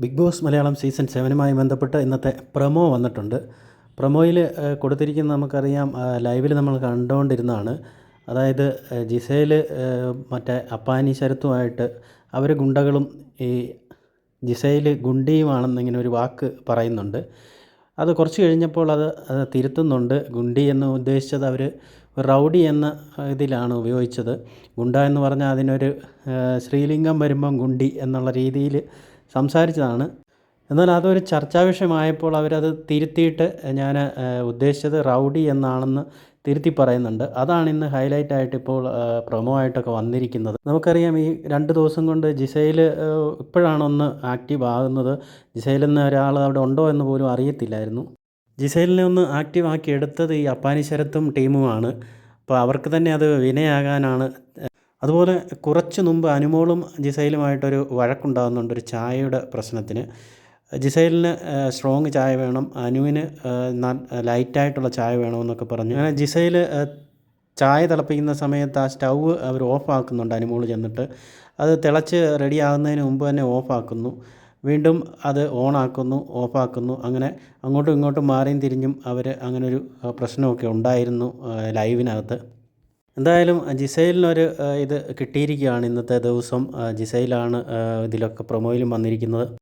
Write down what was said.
Big boss Malayalam season 7മായി ബന്ധപ്പെട്ട് ഇന്നത്തെ promo വന്നിട്ടുണ്ട്. പ്രൊമോയിൽ കൊടുത്തിരിക്കുന്നത് നമുക്കറിയാം, ലൈവിൽ നമ്മൾ കണ്ടുകൊണ്ടിരുന്നതാണ്. അതായത് ജിസേൽ മറ്റേ അപ്പാനി ശരത്തുമായിട്ട് അവർ ഗുണ്ടകളും ഈ ജിസേൽ ഗുണ്ടിയുമാണെന്നിങ്ങനെ ഒരു വാക്ക് പറയുന്നുണ്ട്. അത് കുറച്ച് കഴിഞ്ഞപ്പോൾ അത് തിരുത്തുന്നുണ്ട്. ഗുണ്ടി എന്ന് ഉദ്ദേശിച്ചത് അവർ റൗഡി എന്ന ഇതിലാണ് ഉപയോഗിച്ചത്. ഗുണ്ട എന്ന് പറഞ്ഞാൽ അതിനൊരു സ്ത്രീലിംഗം വരുമ്പം ഗുണ്ടി എന്നുള്ള രീതിയിൽ സംസാരിച്ചതാണ്. എന്നാൽ അതൊരു ചർച്ചാ വിഷയമായപ്പോൾ അവരത് തിരുത്തിയിട്ട് ഞാൻ ഉദ്ദേശിച്ചത് റൗഡി എന്നാണെന്ന് തിരുത്തി പറയുന്നുണ്ട്. അതാണ് ഇന്ന് ഹൈലൈറ്റ് ആയിട്ട് ഇപ്പോൾ പ്രൊമോ ആയിട്ടൊക്കെ വന്നിരിക്കുന്നത്. നമുക്കറിയാം, ഈ 2 ദിവസം കൊണ്ട് ജിസേൽ ഇപ്പോഴാണ് ഒന്ന് ആക്റ്റീവ് ആകുന്നത്. ജിസേൽ എന്ന ഒരാൾ അവിടെ ഉണ്ടോ എന്ന് പോലും അറിയത്തില്ലായിരുന്നു. ജിസേലിനെ ഒന്ന് ആക്റ്റീവ് ആക്കി എടുത്തത് ഈ അപ്പാനി ശരത്തും ടീമുമാണ്. അപ്പോൾ അവർക്ക് തന്നെ അത് വിനയാകാനാണ്. അതുപോലെ കുറച്ച് മുമ്പ് അനുമോളും ജിസേലുമായിട്ടൊരു വഴക്കുണ്ടാകുന്നുണ്ട് ഒരു ചായയുടെ പ്രശ്നത്തിന്. ജിസേലിന് സ്ട്രോങ് ചായ വേണം, അനുവിന് ലൈറ്റായിട്ടുള്ള ചായ വേണമെന്നൊക്കെ പറഞ്ഞു. അങ്ങനെ ജിസേൽ ചായ തിളപ്പിക്കുന്ന സമയത്ത് ആ സ്റ്റൗവ് അവർ ഓഫാക്കുന്നുണ്ട്. അനുമോൾ ചെന്നിട്ട് അത് തിളച്ച് റെഡി ആകുന്നതിന് മുമ്പ് തന്നെ ഓഫാക്കുന്നു. വീണ്ടും അത് ഓണാക്കുന്നു, ഓഫാക്കുന്നു. അങ്ങനെ അങ്ങോട്ടും ഇങ്ങോട്ടും മാറിയും തിരിഞ്ഞും അവർ അങ്ങനൊരു പ്രശ്നമൊക്കെ ഉണ്ടായിരുന്നു ലൈവിനകത്ത്. എന്തായാലും ജിസേലിനൊരു ഇത് കിട്ടിയിരിക്കുകയാണ് ഇന്നത്തെ ദിവസം. ജിസേലാണ് ഇതിലൊക്കെ പ്രൊമോയിലും വന്നിരിക്കുന്നത്.